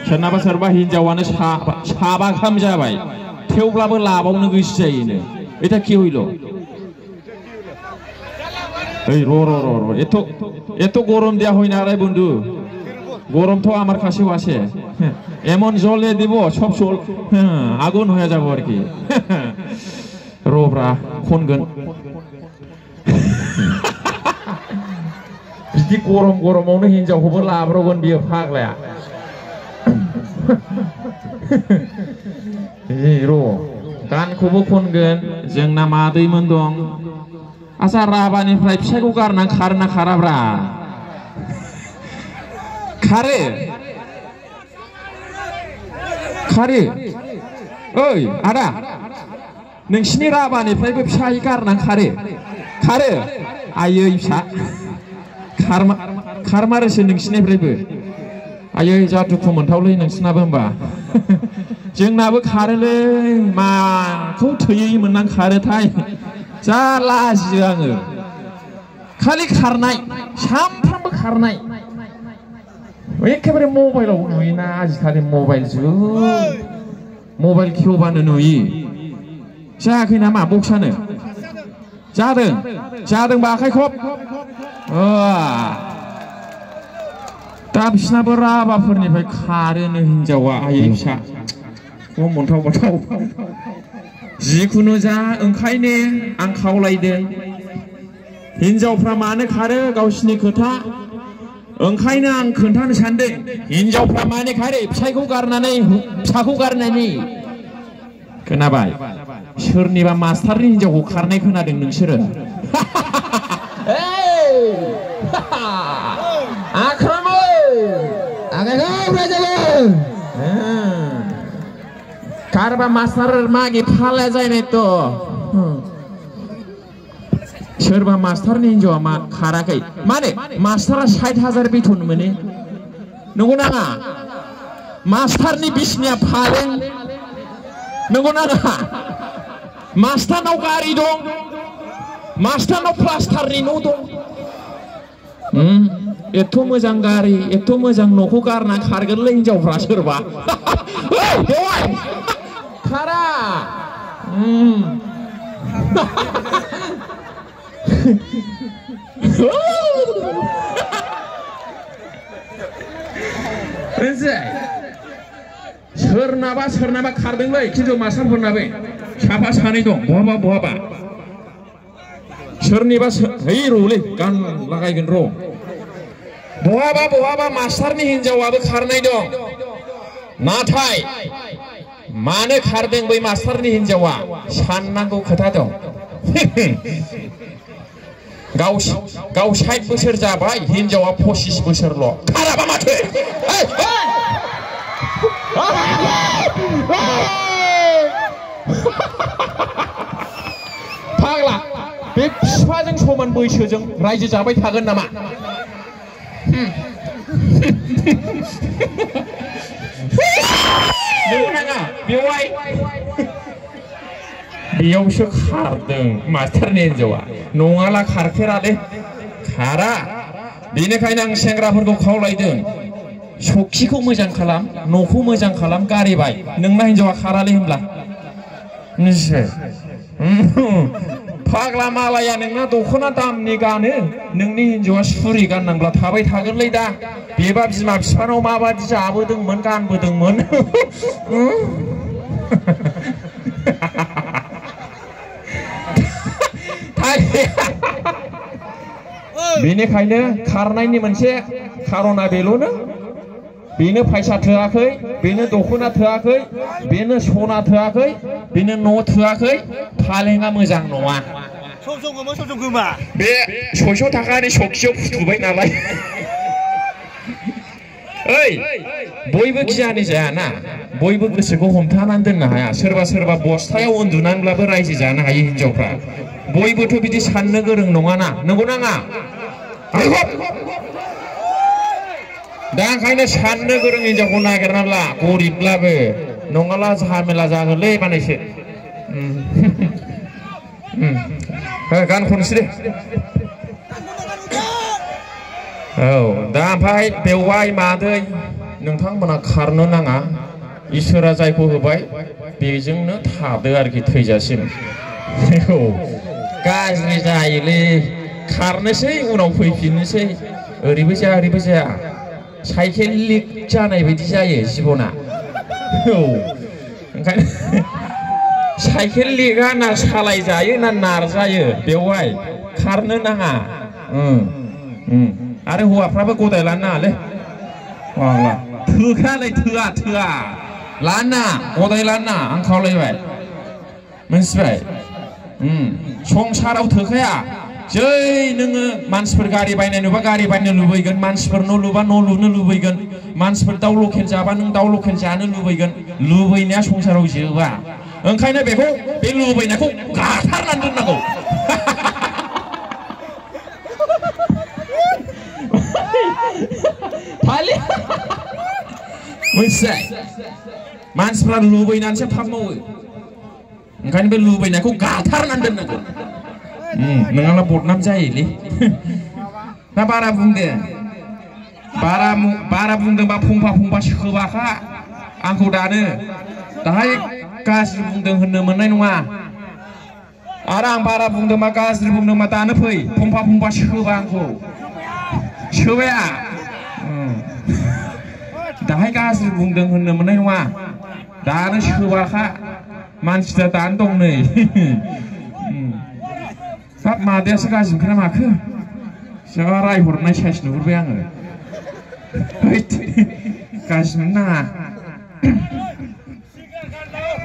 सोरनाबा सोरबा हिनजावानो साबा गाहाम जाबाय थेवब्लाबो लाबावनो गोसो जायोनो এটা কি হইল এই র এত গরম দেয়া হয় না রে বন্ধু গরম তো আমার কাছেও আছে এমন জলে দিব সব আগুন হয়ে যাব আর কি রোবরা খনগोन बिदि गरमावनो हिनजावखौबो लाब्रबगोन बियो फाग्लाया र' गानखौबो खनगोन जोंना मादैमोन दं आसा राबानिफ्राय फिसायखौ गारना खारना खाराब्रा खारो ओइ आदा नोंसिनि राबानिफ्रायबो फिसाय गारना खारो आयै फिसा खारमारोसो नोंसिनिफ्रायबो आयै जा दुखु मोनथावलै नोंसिनाबो होमबा जोंनाबो खारोलै माखौ थैयोमोन आं खारोथाय जा लाजियो आङो खालि खारनाय सामफ्रामबो खारनाय एखेबारे मबाइलाव नुयोना आजिखालि मबाइल जुग मबाइल खेवबानो नुयो जायाखै नामा बक्सानो जादोंबा आखाइ खब दा बिसिनाबो राबाफोरनिफ्राय खारोनो हिनजावा आयै फिसा मोनथाव जिखुनु जा ओंखायनो आं खावलायदों हिनजावफ्रा मानो खारो गावसिनि खोथा ओंखायनो आं खोन्थानो सानदों हिनजावफ्रा मानो खारो फिसायखौ गारनानै फिसाखौ गारनानै खोनाबाय सोरनिबा मास्टारनि हिनजावखौ खारनाय खोनादों नोंसोरो कारबा मास्टार मागे फाला जायनाय तो सोरबा मास्टारनि हिनजावा मा खाराखै माने मास्टारा 60,000 बेथन मोनो नंगौ नाङा मास्टारनि बिसिनिया फालें नंगौ नाङा मास्टारनाव गारि दं मास्टारनाव प्लास्टारनि न' दं एथ' मोजां गारि एथ' मोजां न'खौ गारना खारगोनलै हिनजावफ्रा सोरबा खारा सोरनाबा खारदोंलै खिन्थु मास्टारफोरनाबो साफा सानै दं बहाबा सोरनिबा है र'लै गान लागायगोन र' बहाबा मास्टारनि हिनजावाबो खारनाय दं नाथाय मानो खारदों बै मास्टारनि हिनजावा साननांगौ खोथा दं गाव 60 बोसोर जाबाय हिनजावा 25 बोसोरल' खाराबा माथो फाग्ला बे बिफाजों समान बैसोजों रायजो जाबाय थागोन नामा बेयावसो खारदों मास्टारनि हिनजावा नङाला खारफेरालै खारा बेनिखायनो आं सेंग्राफोरखौ खावलायदों सखिखौ मोजां खालाम न'खौ मोजां खालाम गारिबाय नोंना हिनजावा खारालै होनब्ला फाग्ला मालाया नोंना दख'ना दामनि गानो नोंनि हिनजावा सुरि गाननांब्ला थाबाय थागोनलै दा बेबा बिमा बिफानाव माबादि जाबोदोंमोन गानबोदोंमोन बेनिखायनो खारनायनि मोनसे खारना बेल'नो बेनो फैसा थोआखै बेनो दख'ना थोआखै बेनो सना थोआखै बेनो न' थोआखै फालेङा मोजां नङा बे 600 थाखानि सखियाव फुथुबाय नालाय ओइ बयबो गियानि जायाना बयबो गोसोखौ हमथानानै दोननो हाया सोरबा बस्थायाव उन्दुनानैब्लाबो रायजो जानो हायो हिनजावफ्रा बयबोथ' बिदि साननो गोरों नङाना नंगौ नाङा दा ओंखायनो साननो गोरों हिनजावखौ नागिरना ला गरिबब्लाबो नङाला झामेला जागोनलै बानायसो गान खनसै दे औ दा ओमफ्राय बेवाइ मादै नोंथांमोना खारनो नाङा इसोरा जायखौ होबाय बेजोंनो थादो आरोखि थैजासिम गाज्रि जायोलै खारनोसै उनाव फैफिननोसै ओरैबो जाया साइकेल लिक जानाय बायदि जायो जिबना ओंखायनो साइकेल लिकआ ना सालाय जायो ना नारजायो बेवहाय खारनो नाङा आरो हौवाफ्राबो गदाय लानो नाङालै थोखायालै थोआ लाना गदाय लाना आं खावलायबाय मिथिबाय संसाराव थोखाया जै नोङो मानसिफोर गारि बायनाय नुबा गारि बायनो लुबैगोन मानसिफोर न' लुबा न' लुनो लुबैगोन मानसिफोर दाउ लकेल जाबा नों दाउ लकेल जानो लुबैगोन लुबैनाया संसाराव जोबा ओंखायनो बेखौ बे लुबैनायखौ गाथारनानै दोननांगौ मिथिबाय मानसिफ्रा लुबैनानैसो पाप मावो ओंखायनो बे लुबैनायखौ गाथारनानै दोननांगौ नोंहा बदनाम जायोलै दा बारा बुंदोंबा फंफा सोबाखा आंखौ दानो दाहाय गाज्रि बुंदों होननो मोननाय नङा आरो आं बारा बुंदोंबा गाज्रि बुंदोंबा दानो फै फंफा सोबा आंखौ सोबाया दाहाय गाज्रि बुंदों होननो मोननाय नङा दानो सोबाखा मानसिया दानो दं नै हाब मादैयासो गाज्रि मोनखोना माखो जा रायहरनाय साइस नुहुरबाय आङो गाज्रि मोननो नाङा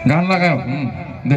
गान लागाय दे